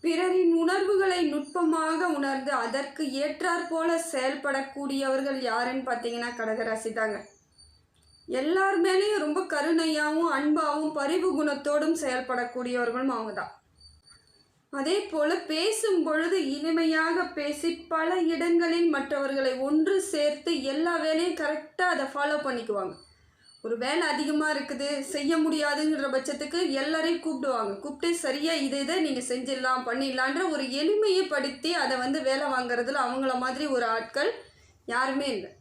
பிறரின் உணர்வுகளை நுட்பமாக உணர்ந்து அதற்கு ஏற்றாற்போல செயல்படக்கூடியவர்கள் யாருன்னு பார்த்தீங்கன்னா கடகராசி தாங்க. எல்லார் மேலேயும் ரொம்ப கருணையாகவும் அன்பாகவும் பரிவு குணத்தோடும் செயல்படக்கூடியவர்களும் அவங்க தான். அதே போல் பேசும் பொழுது இனிமையாக பேசி பல இடங்களில் மற்றவர்களை ஒன்று சேர்த்து எல்லா வேலையும் கரெக்டாக அதை ஃபாலோ பண்ணிக்குவாங்க. ஒரு வேலை அதிகமாக இருக்குது, செய்ய முடியாதுங்கிற பட்சத்துக்கு எல்லாரையும் கூப்பிட்டு சரியாக இதை நீங்கள் செஞ்சிடலாம் பண்ணிடலான்ற ஒரு எளிமையை படுத்தி அதை வேலை வாங்குறதுல அவங்கள மாதிரி ஒரு ஆட்கள் யாருமே இல்லை.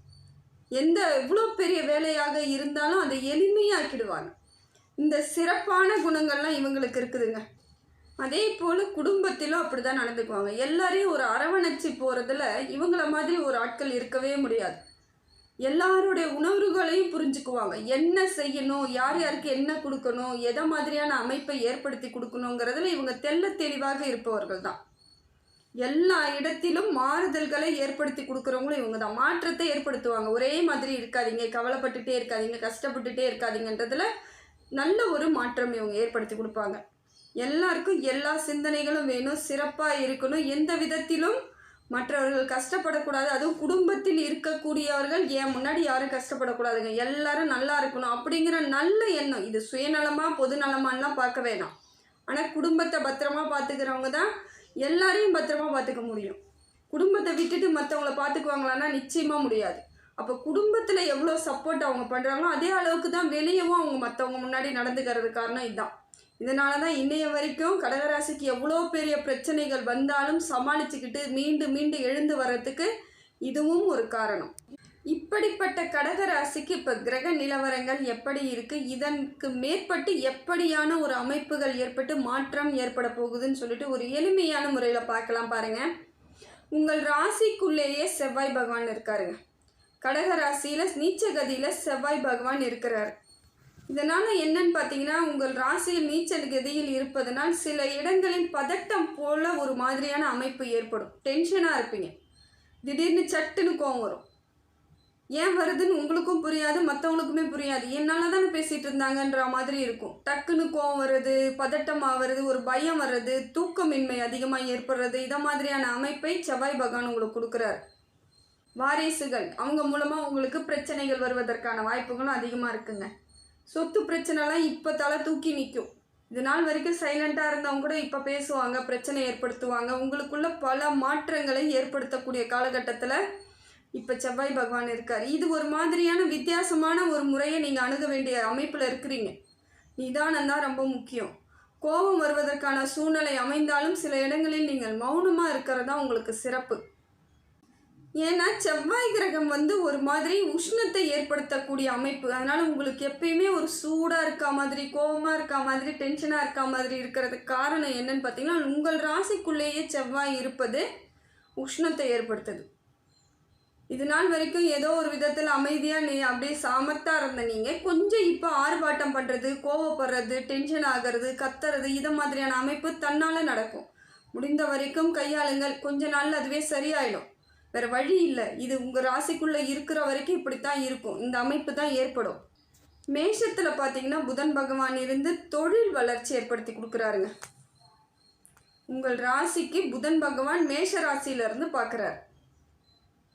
எவ்வளோ பெரிய வேலையாக இருந்தாலும் அதை எளிமையாக்கிடுவாங்க. இந்த சிறப்பான குணங்கள்லாம் இவங்களுக்கு இருக்குதுங்க. அதே போல் குடும்பத்திலும் அப்படி தான் நடந்துக்குவாங்க. எல்லாரையும் ஒரு அரவணைச்சி போகிறதுல இவங்கள மாதிரி ஒரு ஆட்கள் இருக்கவே முடியாது. எல்லாருடைய உணர்வுகளையும் புரிஞ்சுக்குவாங்க. என்ன செய்யணும், யார் யாருக்கு என்ன கொடுக்கணும், எதை மாதிரியான அமைப்பை ஏற்படுத்தி கொடுக்கணுங்கிறதுல இவங்க தெளிவாக இருப்பவர்கள் தான். எல்லா இடத்திலும் மாறுதல்களை ஏற்படுத்தி கொடுக்குறவங்களும் இவங்க தான். மாற்றத்தை ஏற்படுத்துவாங்க. ஒரே மாதிரி இருக்காதீங்க, கவலைப்பட்டுட்டே இருக்காதீங்க, கஷ்டப்பட்டுட்டே இருக்காதீங்கன்றதுல நல்ல ஒரு மாற்றம் இவங்க ஏற்படுத்தி கொடுப்பாங்க. எல்லாருக்கும் எல்லா சிந்தனைகளும் வேணும், சிறப்பாக இருக்கணும், எந்த விதத்திலும் மற்றவர்கள் கஷ்டப்படக்கூடாது. அதுவும் குடும்பத்தில் இருக்கக்கூடியவர்கள் ஏன் முன்னாடி யாரும் கஷ்டப்படக்கூடாதுங்க, எல்லாரும் நல்லா இருக்கணும் அப்படிங்கிற நல்ல எண்ணம். இது சுயநலமாக பொதுநலமானலாம் பார்க்க வேணாம். ஆனால் குடும்பத்தை பத்திரமா பார்த்துக்கிறவங்க தான் எல்லாரையும் பத்திரமா பார்த்துக்க முடியும். குடும்பத்தை விட்டுட்டு மற்றவங்கள பார்த்துக்குவாங்களான்னா நிச்சயமாக முடியாது. அப்போ குடும்பத்தில் எவ்வளோ சப்போர்ட் அவங்க பண்ணுறாங்களோ அதே அளவுக்கு தான் வெளியவும் அவங்க மற்றவங்க முன்னாடி நடந்துக்கிறது. காரணம் இதுதான். இதனால தான் இன்னைய வரைக்கும் கடகராசிக்கு எவ்வளோ பெரிய பிரச்சனைகள் வந்தாலும் சமாளிச்சுக்கிட்டு மீண்டு எழுந்து வர்றதுக்கு இதுவும் ஒரு காரணம். இப்படிப்பட்ட கடகராசிக்கு இப்போ கிரக நிலவரங்கள் எப்படி இருக்குது, இதற்கு மேற்பட்டு எப்படியான ஒரு அமைப்புகள் ஏற்பட்டு மாற்றம் ஏற்பட போகுதுன்னு சொல்லிட்டு ஒரு எளிமையான முறையில் பார்க்கலாம் பாருங்கள். உங்கள் ராசிக்குள்ளேயே செவ்வாய் பகவான் இருக்காருங்க. கடகராசியில் நீச்சகதியில் செவ்வாய் பகவான் இருக்கிறார். இதனால் என்னன்னு பார்த்தீங்கன்னா, உங்கள் ராசியில் நீச்சல் கதியில் இருப்பதனால் சில இடங்களில் பதட்டம் போல ஒரு மாதிரியான அமைப்பு ஏற்படும். டென்ஷனாக இருப்பீங்க. திடீர்னு சட்டுன்னு கோவம் வரும். ஏன் வருதுன்னு உங்களுக்கும் புரியாது, மற்றவங்களுக்குமே புரியாது. என்னால் தானே பேசிகிட்டு இருந்தாங்கன்ற மாதிரி இருக்கும். டக்குன்னு கோவம் வருது, பதட்டம் ஆகிறது, ஒரு பயம் வர்றது, தூக்கமின்மை அதிகமாக ஏற்படுறது, இதை மாதிரியான அமைப்பை செவ்வாய் பகவான் உங்களுக்கு கொடுக்குறாரு. வாரிசுகள் அவங்க மூலமாக உங்களுக்கு பிரச்சனைகள் வருவதற்கான வாய்ப்புகளும் அதிகமாக இருக்குங்க. சொத்து பிரச்சனைலாம் இப்போ தலை தூக்கி நிற்கும். இது நாள் வரைக்கும் சைலண்ட்டாக இருந்தவங்க கூட இப்போ பேசுவாங்க, பிரச்சனை ஏற்படுத்துவாங்க. உங்களுக்குள்ள பல மாற்றங்களை ஏற்படுத்தக்கூடிய காலகட்டத்தில் இப்போ செவ்வாய் பகவான் இருக்கார். இது ஒரு மாதிரியான வித்தியாசமான ஒரு முறையை நீங்கள் அணுக வேண்டிய அமைப்பில் இருக்கிறீங்க. நிதானம் தான் ரொம்ப முக்கியம். கோபம் வருவதற்கான சூழ்நிலை அமைந்தாலும் சில இடங்களில் நீங்கள் மௌனமாக இருக்கிறது தான் உங்களுக்கு சிறப்பு. ஏன்னா செவ்வாய் கிரகம் ஒரு மாதிரி உஷ்ணத்தை ஏற்படுத்தக்கூடிய அமைப்பு. அதனால் உங்களுக்கு எப்பயுமே ஒரு சூடாக இருக்கா மாதிரி, கோபமாக இருக்கா மாதிரி, டென்ஷனாக இருக்கா மாதிரி இருக்கிறதுக்கு காரணம் என்னன்னு பார்த்தீங்கன்னா, உங்கள் ராசிக்குள்ளேயே செவ்வாய் இருப்பது உஷ்ணத்தை ஏற்படுத்துது. இது நாள் வரைக்கும் ஏதோ ஒரு விதத்தில் அமைதியாக அப்படியே சாமர்த்தாக இருந்த நீங்கள் கொஞ்சம் இப்போ ஆர்ப்பாட்டம் பண்ணுறது, கோவப்படுறது, டென்ஷன் ஆகிறது, கத்துறது, இதை மாதிரியான அமைப்பு தன்னால் நடக்கும். முடிந்த வரைக்கும் கையாளுங்கள். கொஞ்ச நாள் அதுவே சரியாயிடும். வேறு வழி இல்லை. இது உங்கள் ராசிக்குள்ளே இருக்கிற வரைக்கும் இப்படித்தான் இருக்கும். இந்த அமைப்பு தான் ஏற்படும். மேஷத்தில் பார்த்தீங்கன்னா புதன் பகவான் இருந்து தொழில் வளர்ச்சி ஏற்படுத்தி கொடுக்குறாருங்க. உங்கள் ராசிக்கு புதன் பகவான் மேஷ ராசியிலிருந்து பார்க்குறாரு.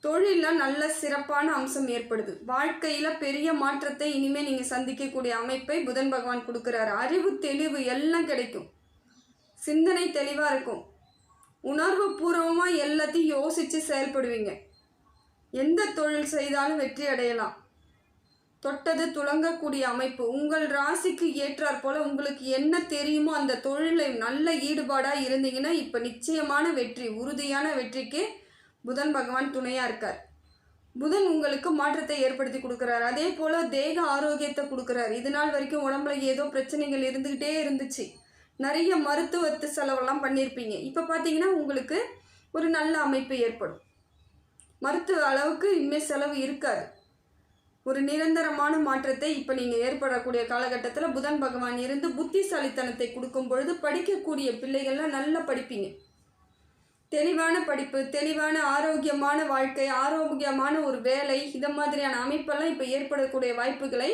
தொழிலில் நல்ல சிறப்பான அம்சம் ஏற்படுது. வாழ்க்கையில் பெரிய மாற்றத்தை இனிமேல் நீங்கள் சந்திக்கக்கூடிய அமைப்பை புதன் பகவான் கொடுக்குறாரு. அறிவு தெளிவு எல்லாம் கிடைக்கும். சிந்தனை தெளிவாக இருக்கும். உணர்வு பூர்வமாக எல்லாத்தையும் யோசித்து செயல்படுவீங்க. எந்த தொழில் செய்தாலும் வெற்றி அடையலாம். தொட்டது துளங்கக்கூடிய அமைப்பு. உங்கள் ராசிக்கு ஏற்றாற் போல் உங்களுக்கு என்ன தெரியுமோ அந்த தொழிலை நல்ல ஈடுபாடாக இருந்தீங்கன்னா இப்போ நிச்சயமான வெற்றி, உறுதியான வெற்றிக்கு புதன் பகவான் துணையாக இருக்கார். புதன் உங்களுக்கு மாற்றத்தை ஏற்படுத்தி கொடுக்குறாரு. அதே போல் தேக ஆரோக்கியத்தை கொடுக்குறாரு. இது நாள் வரைக்கும் உடம்புல ஏதோ பிரச்சனைகள் இருந்துக்கிட்டே இருந்துச்சு. நிறைய மருத்துவத்து செலவெல்லாம் பண்ணியிருப்பீங்க. இப்போ பார்த்தீங்கன்னா உங்களுக்கு ஒரு நல்ல அமைப்பு ஏற்படும். மருத்துவ அளவுக்கு இனிமேல் செலவு இருக்காது. ஒரு நிரந்தரமான மாற்றத்தை இப்போ நீங்கள் ஏற்படக்கூடிய காலகட்டத்தில் புதன் பகவான் இருந்து புத்திசாலித்தனத்தை கொடுக்கும் பொழுது படிக்கக்கூடிய பிள்ளைகள்லாம் நல்லா படிப்பீங்க. தெளிவான படிப்பு, தெளிவான ஆரோக்கியமான வாழ்க்கை, ஆரோக்கியமான ஒரு வேலை, இதை மாதிரியான அமைப்பெல்லாம் இப்போ ஏற்படக்கூடிய வாய்ப்புகளை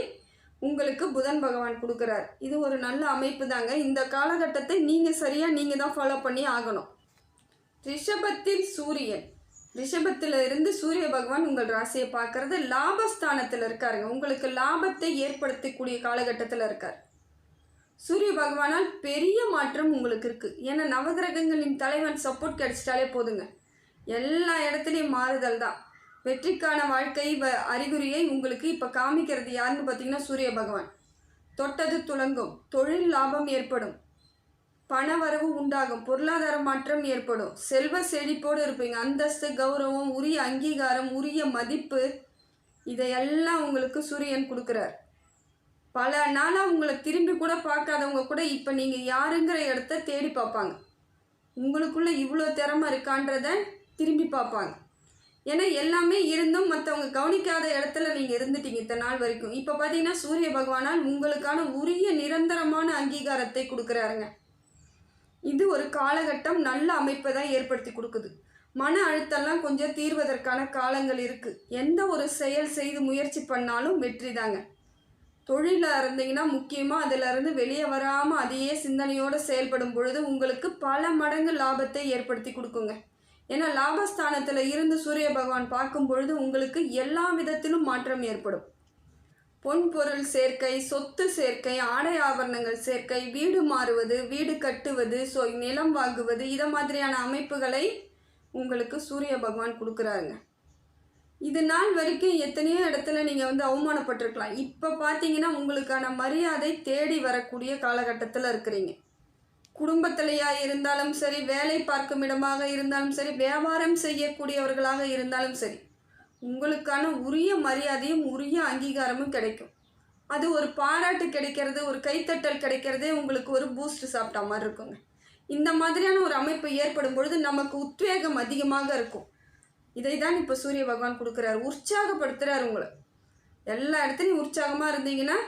உங்களுக்கு புதன் பகவான் கொடுக்குறார். இது ஒரு நல்ல அமைப்பு தாங்க. இந்த காலகட்டத்தை நீங்கள் தான் ஃபாலோ பண்ணி ஆகணும். ரிஷபத்தில் சூரியன், ரிஷபத்தில் இருந்து சூரிய பகவான் உங்கள் ராசியை பார்க்கறது லாபஸ்தானத்தில் இருக்காருங்க. உங்களுக்கு லாபத்தை ஏற்படுத்தக்கூடிய காலகட்டத்தில் இருக்கார். சூரிய பகவானால் பெரிய மாற்றம் உங்களுக்கு இருக்குது. ஏன்னா நவகிரகங்களின் தலைவன் சப்போர்ட் கிடைச்சிட்டாலே போதுங்க, எல்லா இடத்துலையும் மாறுதல் தான். வெற்றிக்கான வாழ்க்கை அறிகுறியை உங்களுக்கு இப்போ காமிக்கிறது யாருன்னு பார்த்தீங்கன்னா சூரிய பகவான். தொட்டது துலங்கும், தொழில் லாபம் ஏற்படும், பண வரவு உண்டாகும், பொருளாதார மாற்றம் ஏற்படும், செல்வ செழிப்போடு இருப்பீங்க. அந்தஸ்து, கௌரவம், உரிய அங்கீகாரம், உரிய மதிப்பு, இதையெல்லாம் உங்களுக்கு சூரியன் கொடுக்குறார். பல நாளாக உங்களை திரும்பி கூட பார்க்காதவங்க கூட இப்போ நீங்கள் யாருங்கிற இடத்த தேடி பார்ப்பாங்க. உங்களுக்குள்ளே இவ்வளோ திறமை இருக்கான்றத திரும்பி பார்ப்பாங்க. ஏன்னா எல்லாமே இருந்தும் மற்றவங்க கவனிக்காத இடத்துல நீங்கள் இருந்துட்டீங்க இத்தனை நாள் வரைக்கும். இப்போ பார்த்தீங்கன்னா சூரிய பகவானால் உங்களுக்கான உரிய நிரந்தரமான அங்கீகாரத்தை கொடுக்குறாருங்க. இது ஒரு காலகட்டம் நல்ல அமைப்பை தான் ஏற்படுத்தி கொடுக்குது. மன அழுத்தம்லாம் கொஞ்சம் தீர்வதற்கான காலங்கள் இருக்குது. எந்த ஒரு செயல் செய்து முயற்சி பண்ணாலும் வெற்றி தாங்க. தொழிலில் இருந்தீங்கன்னா முக்கியமாக அதிலிருந்து வெளியே வராமல் அதையே சிந்தனையோடு செயல்படும் பொழுது உங்களுக்கு பல மடங்கு லாபத்தை ஏற்படுத்தி கொடுக்குங்க. ஏன்னா லாபஸ்தானத்தில் இருந்து சூரிய பகவான் பார்க்கும் பொழுது உங்களுக்கு எல்லா விதத்திலும் மாற்றம் ஏற்படும். பொன் பொருள் சேர்க்கை, சொத்து சேர்க்கை, ஆடை ஆபரணங்கள் சேர்க்கை, வீடு மாறுவது, வீடு கட்டுவது, நிலம் வாங்குவது, இதை மாதிரியான அமைப்புகளை உங்களுக்கு சூரிய பகவான் கொடுக்குறாருங்க. இது நாள் வரைக்கும் எத்தனையோ இடத்துல நீங்கள் அவமானப்பட்டிருக்கலாம். இப்போ பார்த்தீங்கன்னா உங்களுக்கான மரியாதை தேடி வரக்கூடிய காலகட்டத்தில் இருக்கிறீங்க. குடும்பத்திலையா இருந்தாலும் சரி, வேலை பார்க்கும் இடமாக இருந்தாலும் சரி, வியாபாரம் செய்யக்கூடியவர்களாக இருந்தாலும் சரி, உங்களுக்கான உரிய மரியாதையும் உரிய அங்கீகாரமும் கிடைக்கும். அது ஒரு பாராட்டு கிடைக்கிறது, ஒரு கைத்தட்டல் கிடைக்கிறதே உங்களுக்கு ஒரு பூஸ்ட் சாப்பிட்டா மாதிரி இருக்குங்க. இந்த மாதிரியான ஒரு அமைப்பு ஏற்படும் பொழுது நமக்கு உத்வேகம் அதிகமாக இருக்கும். இதை தான் இப்போ சூரிய பகவான் கொடுக்குறாரு, உற்சாகப்படுத்துகிறார் உங்களை. எல்லா இடத்துலையும் உற்சாகமாக இருந்தீங்கன்னா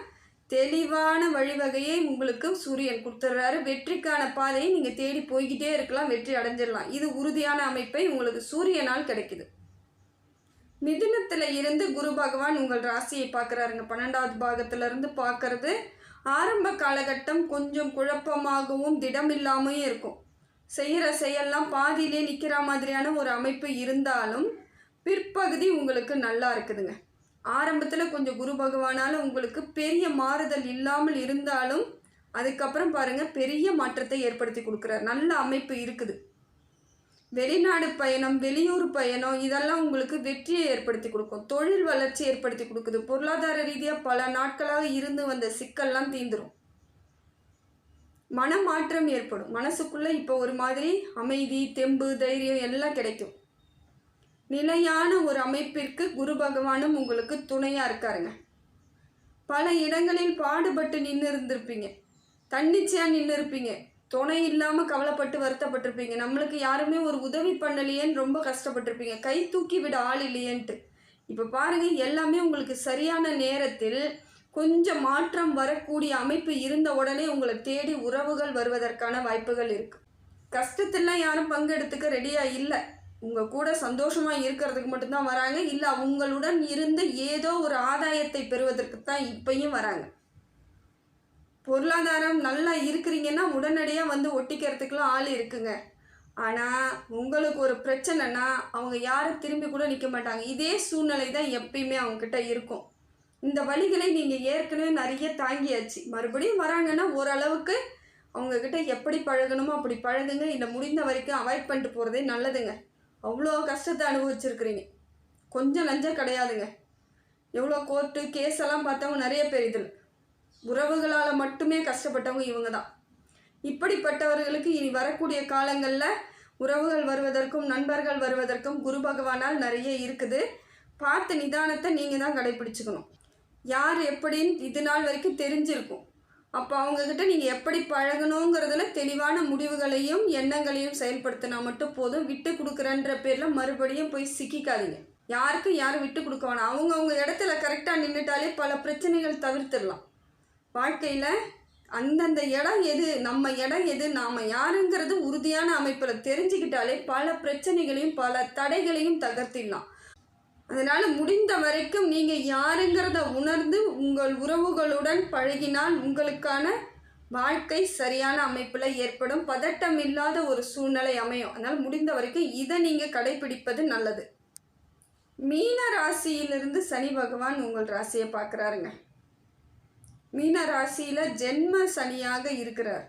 தெளிவான வழிவகையை உங்களுக்கு சூரியன் கொடுத்துட்றாரு. வெற்றிக்கான பாதையை நீங்கள் தேடி போய்கிட்டே இருக்கலாம், வெற்றி அடைஞ்சிடலாம். இது உறுதியான அமைப்பை உங்களுக்கு சூரியனால் கிடைக்குது. மிதுனத்தில் இருந்து குரு பகவான் உங்கள் ராசியை பார்க்குறாருங்க. 12வது பாகத்திலிருந்து பார்க்கறது ஆரம்ப காலகட்டம் கொஞ்சம் குழப்பமாகவும் திடமில்லாமையும் இருக்கும். செய்கிற செயல்லாம் பாதியிலே நிற்கிற மாதிரியான ஒரு அமைப்பு இருந்தாலும் பிற்பகுதி உங்களுக்கு நல்லா இருக்குதுங்க. ஆரம்பத்தில் கொஞ்சம் குரு பகவானால் உங்களுக்கு பெரிய மாறுதல் இல்லாமல் இருந்தாலும் அதுக்கப்புறம் பாருங்கள் பெரிய மாற்றத்தை ஏற்படுத்தி கொடுக்குறார். நல்ல அமைப்பு இருக்குது. வெளிநாடு பயணம், வெளியூர் பயணம், இதெல்லாம் உங்களுக்கு வெற்றியை ஏற்படுத்தி கொடுக்கும். தொழில் வளர்ச்சி ஏற்படுத்தி கொடுக்குது. பொருளாதார ரீதியாக பல நாட்களாக இருந்து வந்த சிக்கல்லாம் தீந்துடும். மனமாற்றம் ஏற்படும். மனசுக்குள்ளே இப்போ ஒரு மாதிரி அமைதி, தெம்பு, தைரியம் எல்லாம் கிடைக்கும். நிலையான ஒரு அமைப்பிற்கு குரு பகவானும் உங்களுக்கு துணையாக இருக்காருங்க. பல இடங்களில் பாடுபட்டு நின்று இருந்திருப்பீங்க, தன்னிச்சையாக நின்று இருப்பீங்க, துணை இல்லாமல் கவலைப்பட்டு வருத்தப்பட்டிருப்பீங்க. நம்மளுக்கு யாருமே ஒரு உதவி பண்ணலையேன்னு ரொம்ப கஷ்டப்பட்டிருப்பீங்க, கை தூக்கி விட ஆள் இல்லையேன்ட்டு. இப்போ பாருங்கள், எல்லாமே உங்களுக்கு சரியான நேரத்தில் கொஞ்சம் மாற்றம் வரக்கூடிய அமைப்பு இருந்த உடனே உங்களை தேடி உறவுகள் வருவதற்கான வாய்ப்புகள் இருக்குது. கஷ்டத்திலாம் யாரும் பங்கெடுத்துக்க ரெடியாக இல்லை. உங்கள் கூட சந்தோஷமாக இருக்கிறதுக்கு மட்டும்தான் வராங்க, இல்லை உங்களுடன் இருந்து ஏதோ ஒரு ஆதாயத்தை பெறுவதற்கு தான் இப்பையும் வராங்க. பொருளாதாரம் நல்லா இருக்கிறீங்கன்னா உடனடியாக ஒட்டிக்கிறதுக்கெலாம் ஆள் இருக்குங்க. ஆனால் உங்களுக்கு ஒரு பிரச்சனைனா அவங்க யாரும் திரும்பி கூட நிற்க மாட்டாங்க. இதே சூழ்நிலை தான் எப்பயுமே அவங்கக்கிட்ட இருக்கும். இந்த வழிகளை நீங்கள் ஏற்கனவே நிறைய தாங்கியாச்சு. மறுபடியும் வராங்கன்னா ஓரளவுக்கு அவங்கக்கிட்ட எப்படி பழகணுமோ அப்படி பழகுங்க. இல்லை முடிந்த வரைக்கும் அவாய்ட் பண்ணிட்டு போகிறதே நல்லதுங்க. அவ்வளோ கஷ்டத்தை அனுபவிச்சிருக்கிறீங்க, கொஞ்சம் லஞ்சம் கிடையாதுங்க. எவ்வளோ கோர்ட்டு கேஸெல்லாம் பார்த்தவங்க நிறைய பேர். இதில் உறவுகளால் மட்டுமே கஷ்டப்பட்டவங்க இவங்க தான். இப்படிப்பட்டவர்களுக்கு இனி வரக்கூடிய காலங்களில் உறவுகள் வருவதற்கும் நண்பர்கள் வருவதற்கும் குரு பகவானால் நிறைய இருக்குது. பார்த்து நிதானத்தை நீங்கள் தான் கடைப்பிடிச்சுக்கணும். யார் எப்படின்னு இது நாள் வரைக்கும் தெரிஞ்சிருக்கும். அப்போ அவங்கக்கிட்ட நீங்கள் எப்படி பழகணுங்கிறதுல தெளிவான முடிவுகளையும் எண்ணங்களையும் செயல்படுத்தினா மட்டும் போதும். விட்டு கொடுக்குறன்ற பேரில் மறுபடியும் போய் சிக்கிக்காதீங்க. யாருக்கும் யாரும் விட்டு கொடுக்க வேணாம். அவங்கவுங்க இடத்துல கரெக்டாக நின்றுட்டாலே பல பிரச்சனைகள் தவிர்த்திடலாம். வாழ்க்கையில் அந்தந்த இடம் எது, நம்ம இடம் எது, நாம் யாருங்கிறது உறுதியான அமைப்பில் தெரிஞ்சுக்கிட்டாலே பல பிரச்சனைகளையும் பல தடைகளையும் தகர்த்திடலாம். அதனால் முடிந்த வரைக்கும் நீங்கள் யாருங்கிறத உணர்ந்து உங்கள் உறவுகளுடன் பழகினால் உங்களுக்கான வாழ்க்கை சரியான அமைப்பில் ஏற்படும். பதட்டம் இல்லாத ஒரு சூழ்நிலை அமையும். அதனால் முடிந்த வரைக்கும் இதை நீங்கள் கடைபிடிப்பது நல்லது. மீன ராசியிலிருந்து சனி பகவான் உங்கள் ராசியை பார்க்குறாருங்க. மீன ராசியில் ஜென்ம சனியாக இருக்கிறார்.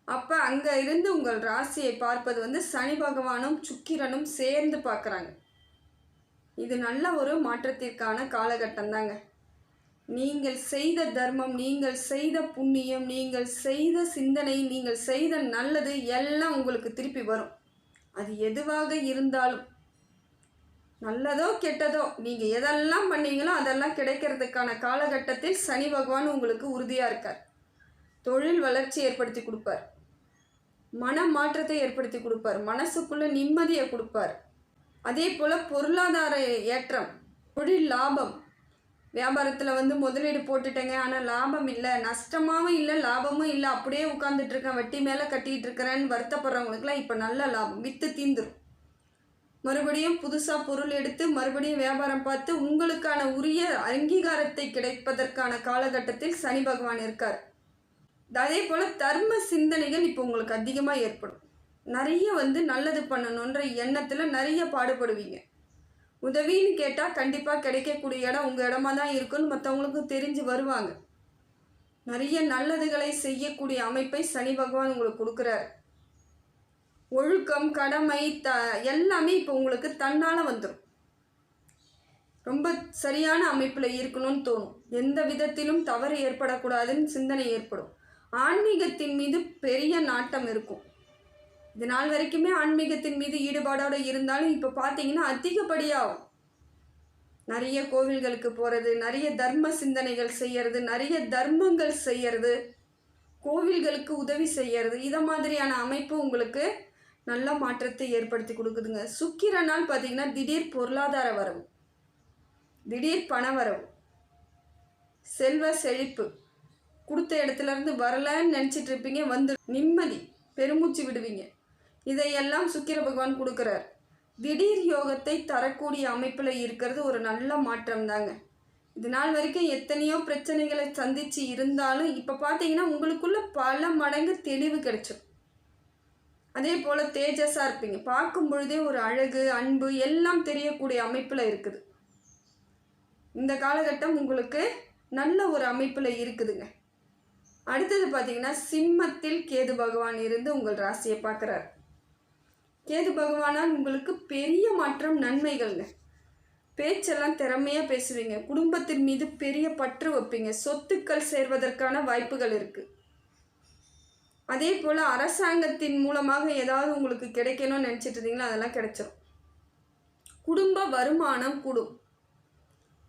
அப்போ அங்கே இருந்து உங்கள் ராசியை பார்ப்பது சனி பகவானும் சுக்கிரனும் சேர்ந்து பார்க்குறாங்க. இது நல்ல ஒரு மாற்றத்திற்கான காலகட்டம் தாங்க. நீங்கள் செய்த தர்மம், நீங்கள் செய்த புண்ணியம், நீங்கள் செய்த சிந்தனை, நீங்கள் செய்த நல்லது எல்லாம் உங்களுக்கு திருப்பி வரும். அது எதுவாக இருந்தாலும், நல்லதோ கெட்டதோ, நீங்கள் எதெல்லாம் பண்ணீங்களோ அதெல்லாம் கிடைக்கிறதுக்கான காலகட்டத்தில் சனி பகவான் உங்களுக்கு உறுதியாக இருக்கார். தொழில் வளர்ச்சி ஏற்படுத்தி கொடுப்பார், மன மாற்றத்தை ஏற்படுத்தி கொடுப்பார், மனசுக்குள்ளே நிம்மதியை கொடுப்பார். அதே போல் பொருளாதார ஏற்றம், தொழில் லாபம். வியாபாரத்தில் முதலீடு போட்டுட்டேங்க, ஆனால் லாபம் இல்லை, நஷ்டமாகவும் இல்லை லாபமும் இல்லை, அப்படியே உட்காந்துட்ருக்கேன், வட்டி மேலே கட்டிகிட்டு இருக்கிறேன்னு வருத்தப்படுறவங்களுக்குலாம் இப்போ நல்ல லாபம், விற்று தீந்துடும். மறுபடியும் புதுசாக பொருள் எடுத்து மறுபடியும் வியாபாரம் பார்த்து உங்களுக்கான உரிய அங்கீகாரத்தை கிடைப்பதற்கான காலகட்டத்தில் சனி பகவான் இருக்கார். அதே போல் தர்ம சிந்தனைகள் இப்போ உங்களுக்கு அதிகமாக ஏற்படும். நிறைய நல்லது பண்ணணுன்ற எண்ணத்தில் நிறைய பாடுபடுவீங்க. உதவின்னு கேட்டால் கண்டிப்பாக கிடைக்கக்கூடிய இடம் உங்கள் இடமா தான் இருக்குன்னு மற்றவங்களுக்கும் தெரிஞ்சு வருவாங்க. நிறைய நல்லதுகளை செய்யக்கூடிய அமைப்பை சனி பகவான் உங்களுக்கு கொடுக்குறாரு. ஒழுக்கம், கடமை எல்லாமே இப்போ உங்களுக்கு தன்னால் வந்துடும். ரொம்ப சரியான அமைப்பில் இருக்கணும்னு தோணும். எந்த விதத்திலும் தவறு ஏற்படக்கூடாதுன்னு சிந்தனை ஏற்படும். ஆன்மீகத்தின் மீது பெரிய நாட்டம் இருக்கும். இது நாள் வரைக்குமே ஆன்மீகத்தின் மீது ஈடுபாடோடு இருந்தாலும் இப்போ பார்த்தீங்கன்னா அதிகப்படியாகும். நிறைய கோவில்களுக்கு போகிறது, நிறைய தர்ம சிந்தனைகள் செய்கிறது, நிறைய தர்மங்கள் செய்கிறது, கோவில்களுக்கு உதவி செய்கிறது, இதை மாதிரியான அமைப்பு உங்களுக்கு நல்ல மாற்றத்தை ஏற்படுத்தி கொடுக்குதுங்க. சுக்கிரனால் பார்த்தீங்கன்னா திடீர் பொருளாதார வரவு, திடீர் பண வரவு, செல்வ செழிப்பு, கொடுத்த இடத்துலேருந்து வரலன்னு நினச்சிட்டு இருப்பீங்க, நிம்மதி, பெருமூச்சு விடுவீங்க. இதையெல்லாம் சுக்கிர பகவான் கொடுக்குறார். திடீர் யோகத்தை தரக்கூடிய அமைப்பில் இருக்கிறது ஒரு நல்ல மாற்றம் தாங்க. இது நாள் வரைக்கும் எத்தனையோ பிரச்சனைகளை சந்தித்து இருந்தாலும் இப்போ பார்த்தீங்கன்னா உங்களுக்குள்ள பல மடங்கு தெளிவு கிடைச்சிடும். அதே போல் தேஜஸாக இருப்பீங்க. பார்க்கும் பொழுதே ஒரு அழகு, அன்பு எல்லாம் தெரியக்கூடிய அமைப்பில் இருக்குது. இந்த காலகட்டம் உங்களுக்கு நல்ல ஒரு அமைப்பில் இருக்குதுங்க. அடுத்தது பார்த்தீங்கன்னா சிம்மத்தில் கேது பகவான் இருந்து உங்கள் ராசியை பார்க்குறார். கேது பகவானால் உங்களுக்கு பெரிய மாற்றம், நன்மைகள்ங்க. பேச்செல்லாம் திறமையாக பேசுவீங்க. குடும்பத்தின் மீது பெரிய பற்று வைப்பீங்க. சொத்துக்கள் சேர்வதற்கான வாய்ப்புகள் இருக்குது. அதே போல் அரசாங்கத்தின் மூலமாக ஏதாவது உங்களுக்கு கிடைக்கணும்னு நினச்சிட்டு இருந்தீங்களா, அதெல்லாம் கிடைச்சிடும். குடும்ப வருமானம் கூடும்.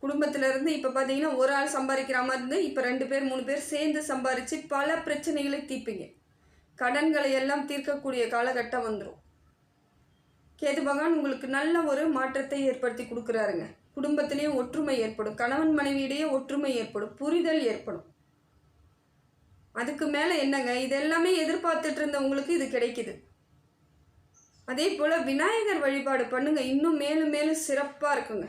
குடும்பத்திலேருந்து இப்போ பார்த்தீங்கன்னா ஒரு ஆள் சம்பாதிக்கிற மாதிரி இருந்து இப்போ 2 பேர் 3 பேர் சேர்ந்து சம்பாதிச்சு பல பிரச்சனைகளை தீர்ப்பீங்க. கடன்களை எல்லாம் தீர்க்கக்கூடிய காலகட்டம் வந்துடும். கேது பகவான் உங்களுக்கு நல்ல ஒரு மாற்றத்தை ஏற்படுத்தி கொடுக்குறாருங்க. குடும்பத்திலேயும் ஒற்றுமை ஏற்படும். கணவன் மனைவியிடையே ஒற்றுமை ஏற்படும், புரிதல் ஏற்படும். அதுக்கு மேலே என்னங்க, இதெல்லாமே எதிர்பார்த்துட்டு இருந்தவங்களுக்கு இது கிடைக்குது. அதே போல் விநாயகர் வழிபாடு பண்ணுங்க, இன்னும் மேலும் மேலும் சிறப்பாக இருக்குங்க.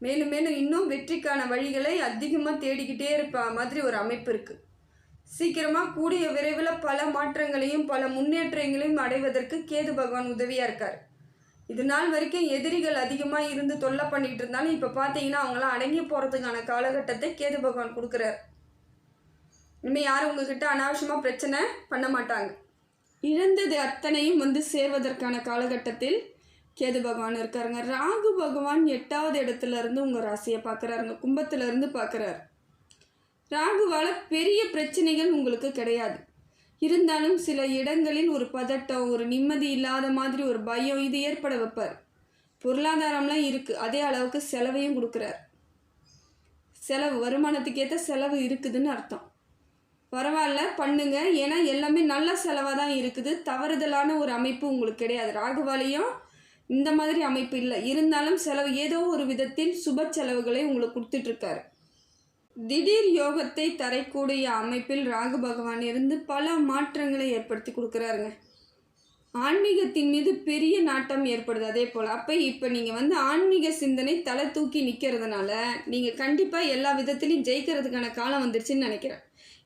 மேலும் மேலும் இன்னும் வெற்றிக்கான வழிகளை அதிகமாக தேடிக்கிட்டே இருப்ப மாதிரி ஒரு அமைப்பு இருக்குது. சீக்கிரமாக கூடிய விரைவில் பல மாற்றங்களையும் பல முன்னேற்றங்களையும் அடைவதற்கு கேது பகவான் உதவியாக இருக்கார். இது நாள் வரைக்கும் எதிரிகள் அதிகமாக இருந்து தொல்லை பண்ணிகிட்டு இருந்தாலும் இப்போ பார்த்தீங்கன்னா அவங்களாம் அடங்கி போகிறதுக்கான காலகட்டத்தை கேது பகவான் கொடுக்குறார். இனிமேல் யாரும் உங்ககிட்ட அனாவசியமாக பிரச்சனை பண்ண மாட்டாங்க. இழந்தது அத்தனையும் சேர்வதற்கான காலகட்டத்தில் கேது பகவான் இருக்காருங்க. ராகு பகவான் 8வது இடத்துல இருந்து உங்கள் ராசியை பார்க்குறாருங்க, கும்பத்திலேருந்து பார்க்குறாரு. ராகுவால் பெரிய பிரச்சனைகள் உங்களுக்கு கிடையாது. இருந்தாலும் சில இடங்களில் ஒரு பதட்டம், ஒரு நிம்மதி இல்லாத மாதிரி ஒரு பயம் இது ஏற்பட வைப்பார். பொருளாதாரம்லாம் இருக்குது, அதே அளவுக்கு செலவையும் கொடுக்குறார். செலவு, வருமானத்துக்கு ஏற்ற செலவு இருக்குதுன்னு அர்த்தம். பரவாயில்ல பண்ணுங்க, ஏன்னா எல்லாமே நல்ல செலவாக தான் இருக்குது. தவறுதலான ஒரு அமைப்பு உங்களுக்கு கிடையாது. ராகுவாலையும் இந்த மாதிரி அமைப்பு இல்லை. இருந்தாலும் செலவு ஏதோ ஒரு விதத்தில் சுப செலவுகளை உங்களுக்கு கொடுத்துட்ருக்காரு. திடீர் யோகத்தை தரக்கூடிய அமைப்பில் ராகு பகவான் இருந்து பல மாற்றங்களை ஏற்படுத்தி கொடுக்குறாருங்க. ஆன்மீகத்தின் மீது பெரிய நாட்டம் ஏற்படுது. அதே போல் அப்போ இப்போ நீங்கள் வந்து ஆன்மீக சிந்தனை தலை தூக்கி நிற்கிறதுனால நீங்கள் கண்டிப்பாக எல்லா விதத்துலையும் ஜெயிக்கிறதுக்கான காலம் வந்துருச்சுன்னு நினைக்கிறேன்.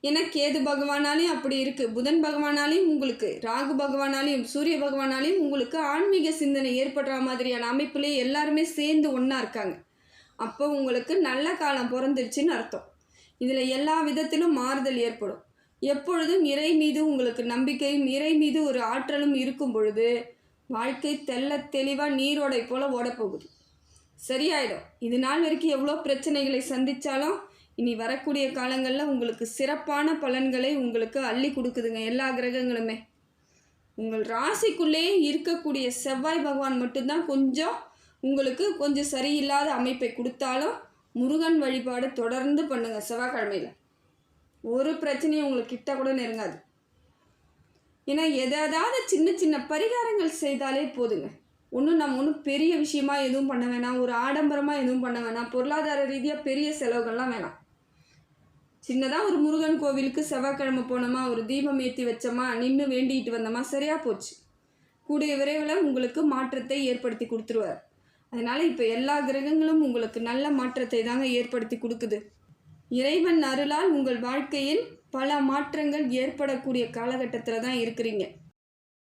ஏன்னா கேது பகவானாலையும் அப்படி இருக்குது, புதன் பகவானாலையும் உங்களுக்கு, ராகு பகவானாலையும், சூரிய பகவானாலையும் உங்களுக்கு ஆன்மீக சிந்தனை ஏற்படுற மாதிரியான அமைப்புலேயே எல்லாருமே சேர்ந்து ஒன்றா இருக்காங்க. அப்போ உங்களுக்கு நல்ல காலம் பிறந்துருச்சுன்னு அர்த்தம். இதில் எல்லா விதத்திலும் மாறுதல் ஏற்படும். எப்பொழுதும் இறை மீது உங்களுக்கு நம்பிக்கையும் இறை மீது ஒரு ஆற்றலும் இருக்கும் பொழுது வாழ்க்கை தெள்ள தெளிவாக நீரோடை போல் ஓடப்போகுது, சரியாயிடும். இது நாள் வரைக்கும் எவ்வளோ பிரச்சனைகளை சந்தித்தாலும் இனி வரக்கூடிய காலங்களில் உங்களுக்கு சிறப்பான பலன்களை உங்களுக்கு அள்ளி கொடுக்குதுங்க எல்லா கிரகங்களுமே. உங்கள் ராசிக்குள்ளேயே இருக்கக்கூடிய செவ்வாய் பகவான் மட்டும்தான் உங்களுக்கு கொஞ்சம் சரியில்லாத அமைப்பை கொடுத்தாலும் முருகன் வழிபாடு தொடர்ந்து பண்ணுங்கள். செவ்வாய்க்கிழமையில் ஒரு பிரச்சனையும் உங்களுக்கு கிட்ட கூட நெருங்காது. ஏன்னா எதாவது சின்ன சின்ன பரிகாரங்கள் செய்தாலே போதுங்க. நம்ம பெரிய விஷயமா எதுவும் பண்ண வேணாம், ஒரு ஆடம்பரமாக எதுவும் பண்ண வேணாம், பொருளாதார ரீதியாக பெரிய செலவுகள்லாம் வேணாம். சின்னதாக ஒரு முருகன் கோவிலுக்கு செவ்வாய்க்கிழமை போனோமா, ஒரு தீபம் ஏற்றி வச்சோமா, நின்று வேண்டிகிட்டு வந்தோமா, சரியாக போச்சு. கூடிய விரைவில் உங்களுக்கு மாற்றத்தை ஏற்படுத்தி கொடுத்துருவார். அதனால் இப்போ எல்லா கிரகங்களும் உங்களுக்கு நல்ல மாற்றத்தை தாங்க ஏற்படுத்தி கொடுக்குது. இறைவன் அருளால் உங்கள் வாழ்க்கையில் பல மாற்றங்கள் ஏற்படக்கூடிய காலகட்டத்தில் தான் இருக்கிறீங்க.